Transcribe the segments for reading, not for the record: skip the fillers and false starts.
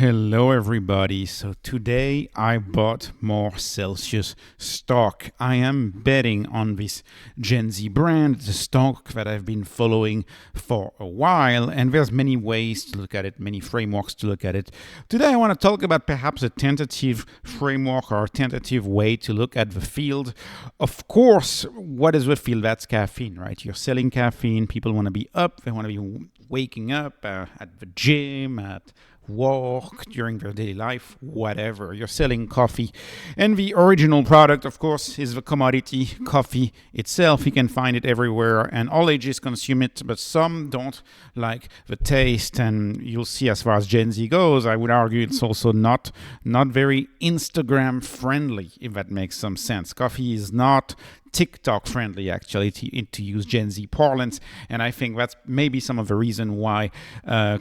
Hello, everybody. So today I bought more Celsius stock. I am betting on this Gen Z brand, the stock that I've been following for a while, and there's many ways to look at it, many frameworks to look at it. Today I want to talk about perhaps a tentative framework or a tentative way to look at the field. Of course, what is the field? That's caffeine, right? You're selling caffeine. People want to be up. They want to be waking up at the gym, at work, during their daily life, whatever. You're selling coffee. And the original product, of course, is the commodity coffee itself. You can find it everywhere, and all ages consume it, but some don't like the taste. And you'll see, as far as Gen Z goes, I would argue it's also not very Instagram friendly, if that makes some sense. Coffee is not Tik Tok friendly, actually, to use Gen Z parlance, and I think that's maybe some of the reason why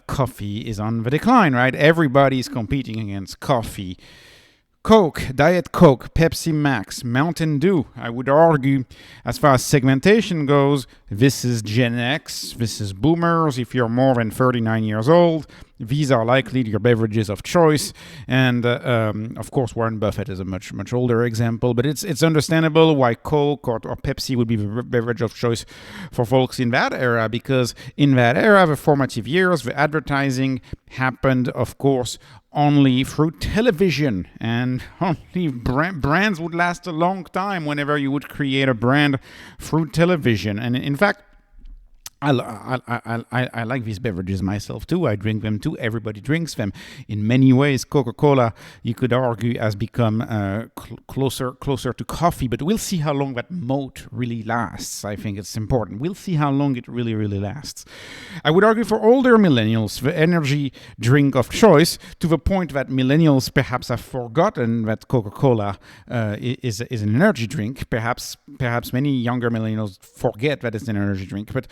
coffee is on the decline, right? Everybody's competing against coffee. Coke, Diet Coke, Pepsi Max, Mountain Dew. I would argue, as far as segmentation goes, this is Gen X, this is boomers. If you're more than 39 years old, these are likely your beverages of choice. And of course, Warren Buffett is a much older example, but it's understandable why Coke or Pepsi would be the beverage of choice for folks in that era, because in that era, the formative years, the advertising happened, of course, only through television, and only brands would last a long time whenever you would create a brand through television. And in fact, I like these beverages myself too. I drink them too. Everybody drinks them. In many ways, Coca-Cola, you could argue, has become closer to coffee. But we'll see how long that moat really lasts. I think it's important. We'll see how long it really lasts. I would argue for older millennials, the energy drink of choice, to the point that millennials perhaps have forgotten that Coca-Cola is an energy drink. Perhaps many younger millennials forget that it's an energy drink. But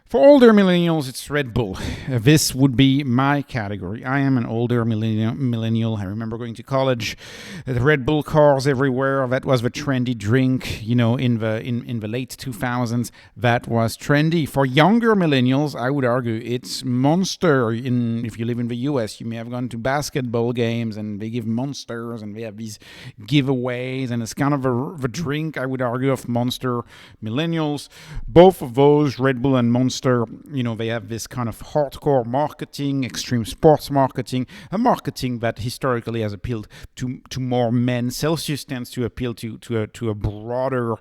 for older millennials, it's Red Bull. This would be my category. I am an older millennial. I remember going to college, the Red Bull cars everywhere. That was the trendy drink, in the late 2000s. That was trendy. For younger millennials, I would argue it's Monster. If you live in the US, you may have gone to basketball games and they give Monsters and they have these giveaways, and it's kind of the drink, I would argue, of Monster millennials. Both of those, Red Bull and Monster, they have this kind of hardcore marketing, extreme sports marketing, a marketing that historically has appealed to more men. Celsius tends to appeal to a broader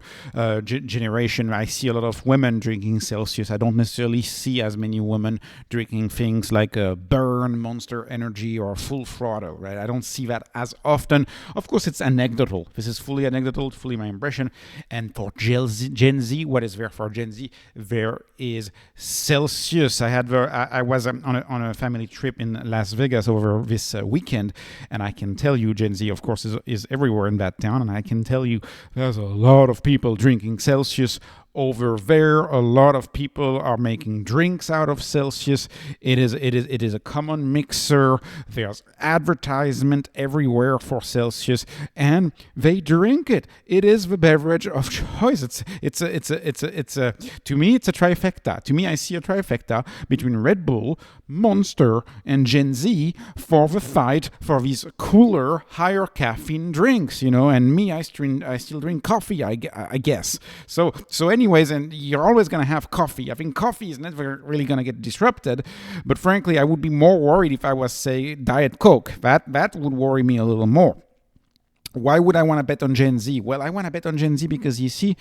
generation. I see a lot of women drinking Celsius. I don't necessarily see as many women drinking things like Burn, Monster Energy, or Full Throttle, right? I don't see that as often. Of course, it's anecdotal. This is fully anecdotal, fully my impression. And for Gen Z, what is there for Gen Z? There is Celsius. I was on a family trip in Las Vegas over this weekend, and I can tell you, Gen Z, of course, is everywhere in that town, and I can tell you there's a lot of people drinking Celsius over there. A lot of people are making drinks out of Celsius. It is a common mixer. There's advertisement everywhere for Celsius, and they drink it. It is the beverage of choice. It's a to me, it's a trifecta. To me, I see a trifecta between Red Bull, Monster, and Gen Z for the fight for these cooler, higher caffeine drinks. And me, I still drink coffee, I guess. So anyways, and you're always going to have coffee. I think coffee is never really going to get disrupted, but frankly, I would be more worried if I was, say, Diet Coke. That would worry me a little more. Why would I want to bet on Gen Z? Well, I want to bet on Gen Z because, you see,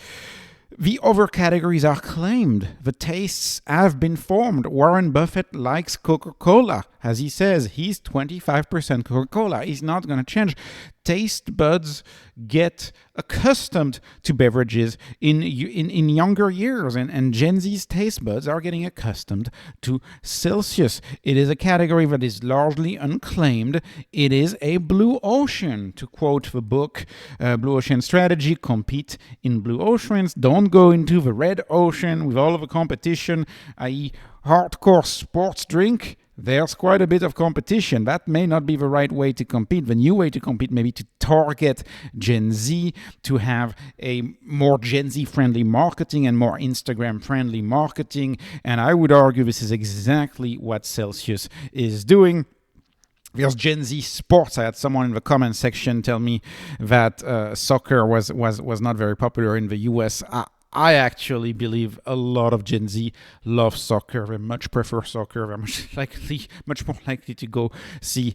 the other categories are claimed. The tastes have been formed. Warren Buffett likes Coca-Cola. As he says, he's 25% Coca-Cola. He's not going to change. Taste buds get accustomed to beverages in younger years, and Gen Z's taste buds are getting accustomed to Celsius. It is a category that is largely unclaimed. It is a blue ocean. To quote the book, Blue Ocean Strategy, compete in blue oceans. Don't go into the red ocean with all of the competition, i.e. hardcore sports drink. There's quite a bit of competition. That may not be the right way to compete. The new way to compete may be to target Gen Z, to have a more Gen Z-friendly marketing and more Instagram-friendly marketing. And I would argue this is exactly what Celsius is doing. There's Gen Z sports. I had someone in the comment section tell me that soccer was not very popular in the US. I actually believe a lot of Gen Z love soccer. They much prefer soccer. They're much more likely to go see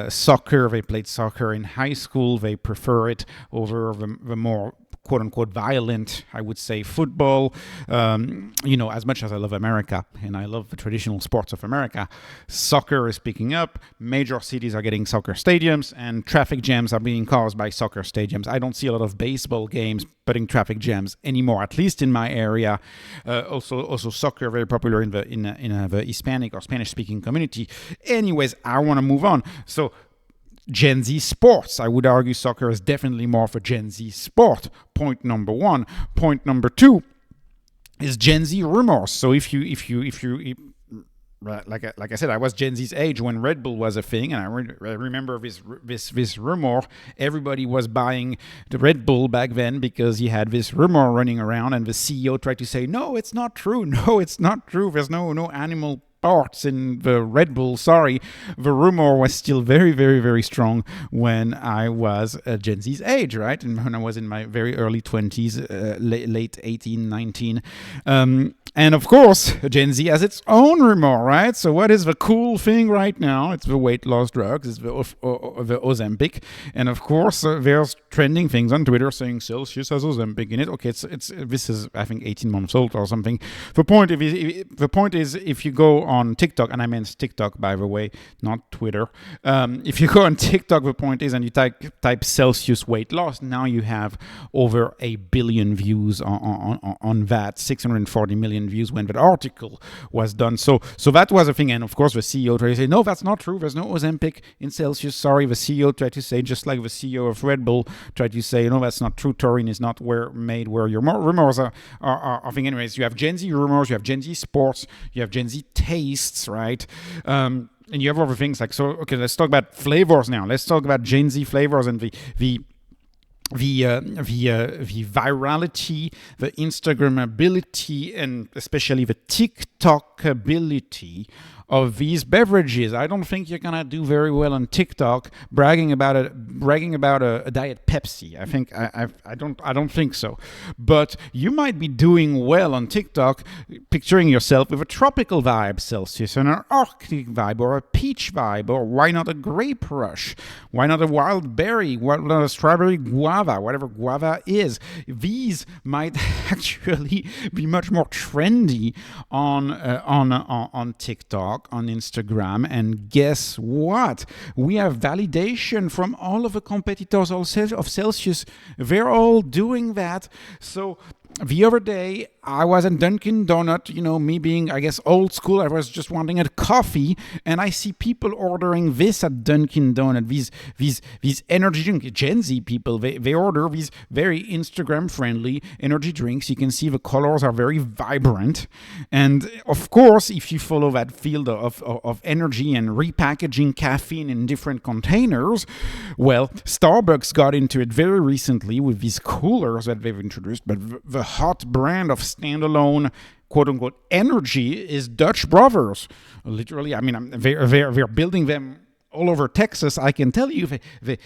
soccer. They played soccer in high school. They prefer it over the more quote-unquote violent, I would say, football. As much as I love America and I love the traditional sports of America, soccer is picking up. Major cities are getting soccer stadiums, and traffic jams are being caused by soccer stadiums. I don't see a lot of baseball games putting traffic jams anymore, at least in my area. Also soccer very popular in the Hispanic or Spanish-speaking community. Anyways, I want to move on. So Gen Z sports. I would argue soccer is definitely more of a Gen Z sport. Point number one. Point number two is Gen Z rumors. So if you like I said, I was Gen Z's age when Red Bull was a thing, and I remember this rumor. Everybody was buying the Red Bull back then because you had this rumor running around, and the CEO tried to say, "No, it's not true. No, it's not true. There's no animal parts in the Red Bull." Sorry, the rumor was still very, very, very strong when I was Gen Z's age, right? And when I was in my very early 20s, late 18, 19. And of course, Gen Z has its own rumor, right? So what is the cool thing right now? It's the weight loss drugs, it's the Ozempic. And of course, there's trending things on Twitter saying Celsius has Ozempic in it. Okay, this is, I think, 18 months old or something. The point is, if you go on TikTok, and I meant TikTok, by the way, not Twitter. If you go on TikTok, the point is, and you type Celsius weight loss, now you have over 1 billion views on that, 640 million views when that article was done. So that was a thing. And of course, the CEO tried to say, no, that's not true. There's no Ozempic in Celsius. Sorry, the CEO tried to say, just like the CEO of Red Bull tried to say, no, that's not true. Taurine is not made where your rumors are. I think, anyways, you have Gen Z rumors, you have Gen Z sports, you have Gen Z tastes, right? And you have other things like, so, okay, let's talk about flavors now. Let's talk about Gen Z flavors and the virality, the Instagrammability, and especially the Tik ability of these beverages. I don't think you're gonna do very well on TikTok bragging about a diet Pepsi. I don't think so. But you might be doing well on TikTok, picturing yourself with a tropical vibe Celsius, and an Arctic vibe, or a peach vibe, or why not a grape rush? Why not a wild berry? Why not a strawberry guava? Whatever guava is. These might actually be much more trendy on TikTok, on Instagram, and guess what? We have validation from all of the competitors of Celsius. They're all doing that. So the other day, I was at Dunkin' Donut, me being, I guess, old school. I was just wanting a coffee, and I see people ordering this at Dunkin' Donut. These energy drinks, Gen Z people, they order these very Instagram-friendly energy drinks. You can see the colors are very vibrant. And of course, if you follow that field of energy and repackaging caffeine in different containers, well, Starbucks got into it very recently with these coolers that they've introduced, but the hot brand of standalone quote-unquote energy is Dutch Brothers. Literally, I mean, they're building them all over Texas. I can tell you, they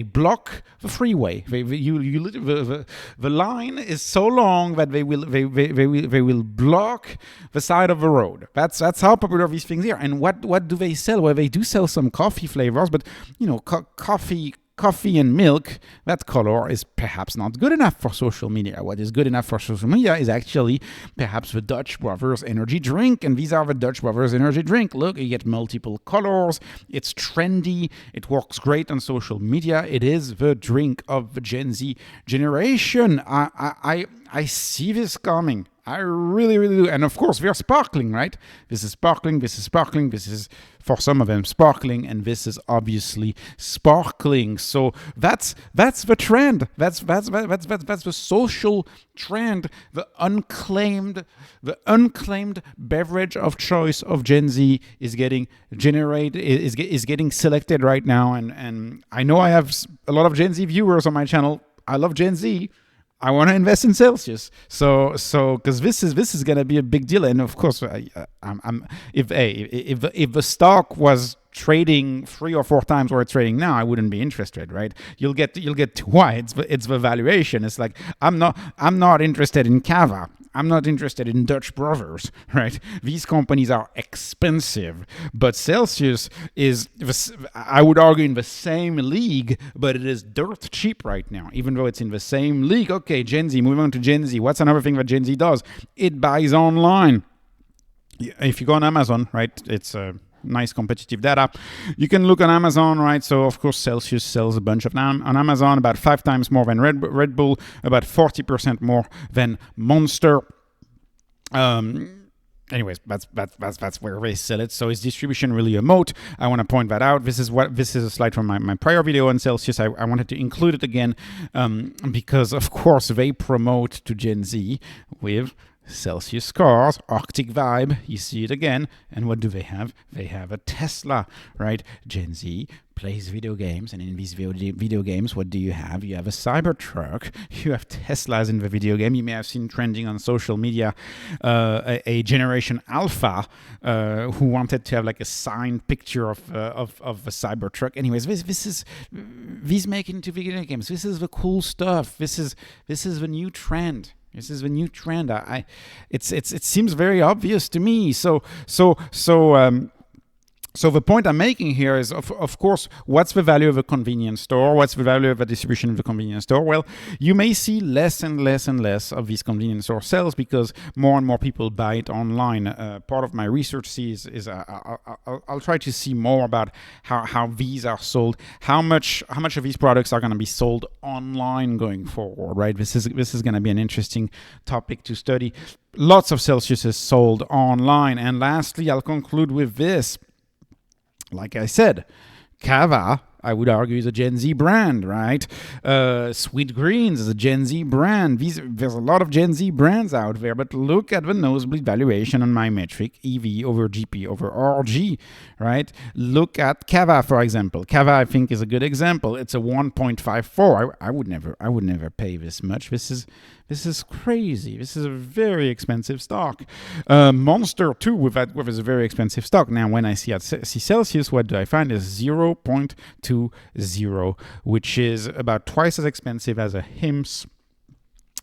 block the freeway. The line is so long that they will block the side of the road. That's how popular these things are. And what do they sell? Well, they do sell some coffee flavors, but coffee and milk, that color is perhaps not good enough for social media. What is good enough for social media is actually perhaps the Dutch Brothers energy drink, and these are the Dutch Brothers energy drink. Look, you get multiple colors, it's trendy, it works great on social media. It is the drink of the Gen Z generation. I see this coming. I really, really do. And of course, they're sparkling, right? This is sparkling, this is sparkling, this is, for some of them, sparkling, and this is obviously sparkling. So that's the trend. That's the social trend. The unclaimed beverage of choice of Gen Z is getting generated, is getting selected right now. And I know I have a lot of Gen Z viewers on my channel. I love Gen Z. I want to invest in Celsius, so because this is gonna be a big deal, and of course, if the stock was trading 3 or 4 times where it's trading now, I wouldn't be interested, right? You'll get to why. It's the valuation. It's like I'm not interested in Cava. I'm not interested in Dutch Brothers, right? These companies are expensive, but Celsius is, I would argue, in the same league, but it is dirt cheap right now, even though it's in the same league. Okay, Gen Z, moving on to Gen Z. What's another thing that Gen Z does? It buys online. If you go on Amazon, right, it's nice competitive data. You can look on Amazon, right? So of course Celsius sells a bunch of on Amazon, about 5 times more than Red Bull, about 40% more than Monster. Anyways, that's where they sell it. So is distribution really a moat? I want to point that out. This is a slide from my prior video on Celsius. I wanted to include it again because of course they promote to Gen Z with Celsius cars, Arctic Vibe, you see it again. And what do they have? They have a Tesla, right? Gen Z plays video games, and in these video games, what do you have? You have a Cybertruck, you have Teslas in the video game. You may have seen trending on social media a Generation Alpha who wanted to have like a signed picture of a Cybertruck. Anyways, these make it into video games. This is the cool stuff. This is the new trend. This is the new trend. It seems very obvious to me. So the point I'm making here is, of course, what's the value of a convenience store? What's the value of a distribution of the convenience store? Well, you may see less and less and less of these convenience store sales because more and more people buy it online. Part of my research is I'll try to see more about how these are sold, how much of these products are going to be sold online going forward, right? This is going to be an interesting topic to study. Lots of Celsius is sold online. And lastly, I'll conclude with this. Like I said, Cava, I would argue, is a Gen Z brand, right? Sweet Greens is a Gen Z brand. There's a lot of Gen Z brands out there, but look at the nosebleed valuation on my metric, EV over GP over RG, right? Look at Cava, for example. Cava, I think, is a good example. It's a 1.54. I would never pay this much. This is crazy. This is a very expensive stock. Monster too, with a very expensive stock. Now, when I see Celsius, what do I find is 0.20, which is about twice as expensive as a HIMS.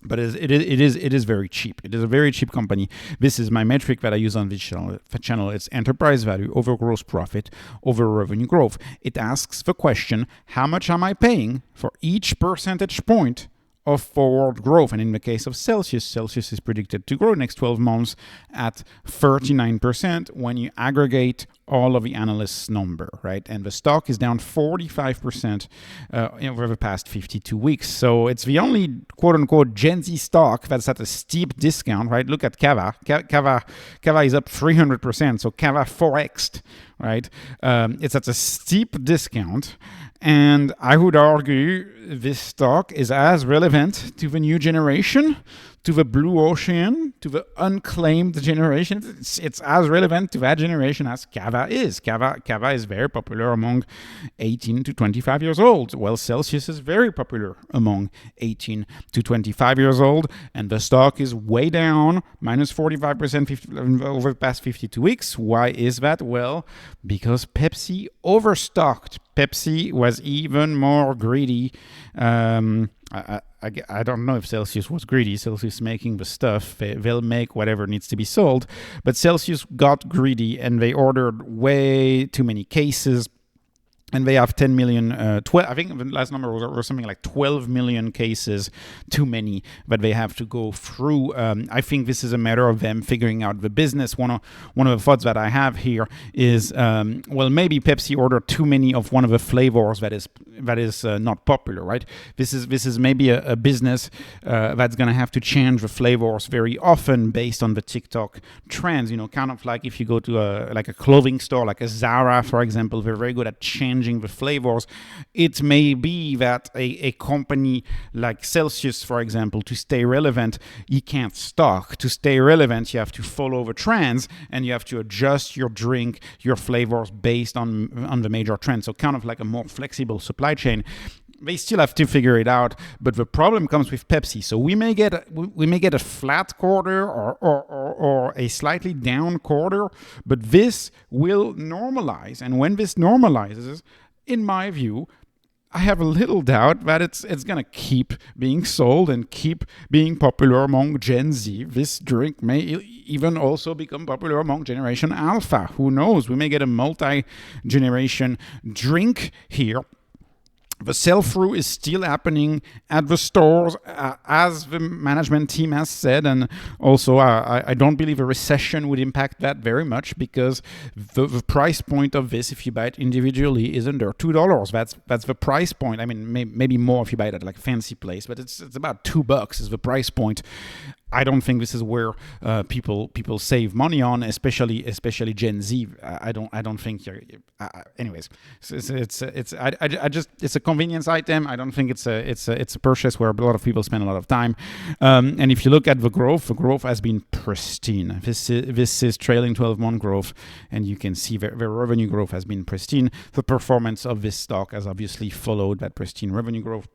But it is very cheap. It is a very cheap company. This is my metric that I use on this channel. It's enterprise value over gross profit over revenue growth. It asks the question, how much am I paying for each percentage point of forward growth? And in the case of Celsius is predicted to grow next 12 months at 39% when you aggregate all of the analysts' number, right? And the stock is down 45% over the past 52 weeks. So it's the only quote-unquote Gen Z stock that's at a steep discount, right? Look at Cava. Cava is up 300%, so Cava 4x'd, right? It's at a steep discount. And I would argue this stock is as relevant to the new generation, to the blue ocean, to the unclaimed generation. It's as relevant to that generation as Cava is. Cava is very popular among 18 to 25 years old. Well, Celsius is very popular among 18 to 25 years old, and the stock is way down, minus 45% over the past 52 weeks. Why is that? Well, because Pepsi overstocked. Pepsi was even more greedy. I don't know if Celsius was greedy. Celsius making the stuff. They'll make whatever needs to be sold. But Celsius got greedy and they ordered way too many cases. And they have 10 million, I think the last number was something like 12 million cases too many that they have to go through. I think this is a matter of them figuring out the business. One of the thoughts that I have here is, well, maybe Pepsi ordered too many of one of the flavors that is not popular, right? This is maybe a business that's going to have to change the flavors very often based on the TikTok trends. You know, kind of like if you go to a clothing store, like a Zara, for example, they're very good at changing the flavors. It may be that a company like Celsius, for example, to stay relevant, you can't stock. To stay relevant, you have to follow the trends and you have to adjust your drink, your flavors based on the major trends. So kind of like a more flexible supply chain. They still have to figure it out, but the problem comes with Pepsi. So we may get a flat quarter or a slightly down quarter, but this will normalize. And when this normalizes, in my view, I have a little doubt that it's going to keep being sold and keep being popular among Gen Z. This drink may even also become popular among Generation Alpha. Who knows? We may get a multi-generation drink here. The sell-through is still happening at the stores, as the management team has said, and also I don't believe a recession would impact that very much, because the price point of this, if you buy it individually, is under $2. That's the price point. I mean, maybe more if you buy it at like a fancy place, but it's about $2 is the price point. I don't think this is where people save money on, especially Gen Z. I don't think. Anyways, it's a convenience item. I don't think it's a purchase where a lot of people spend a lot of time. And if you look at the growth has been pristine. This is trailing 12-month growth, and you can see the revenue growth has been pristine. The performance of this stock has obviously followed that pristine revenue growth.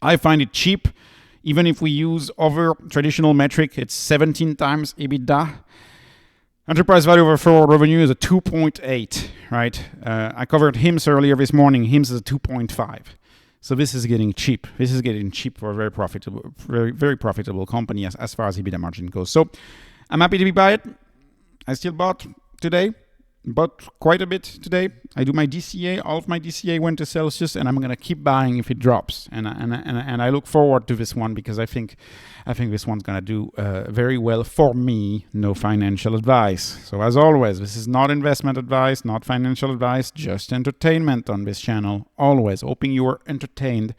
I find it cheap. Even if we use other traditional metric, it's 17 times EBITDA. Enterprise value over forward revenue is a 2.8, right? I covered HIMSS earlier this morning. HIMSS is a 2.5. So this is getting cheap. This is getting cheap for a very profitable company as far as EBITDA margin goes. So I'm happy to buy it. I still bought today. But quite a bit today. I do my DCA. All of my DCA went to Celsius, and I'm gonna keep buying if it drops. And I look forward to this one, because I think this one's gonna do very well for me. No financial advice. So as always, this is not investment advice, not financial advice, just entertainment on this channel. Always hoping you are entertained.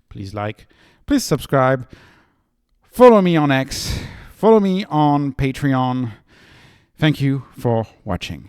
Please like, please subscribe. Follow me on X. Follow me on Patreon. Thank you for watching.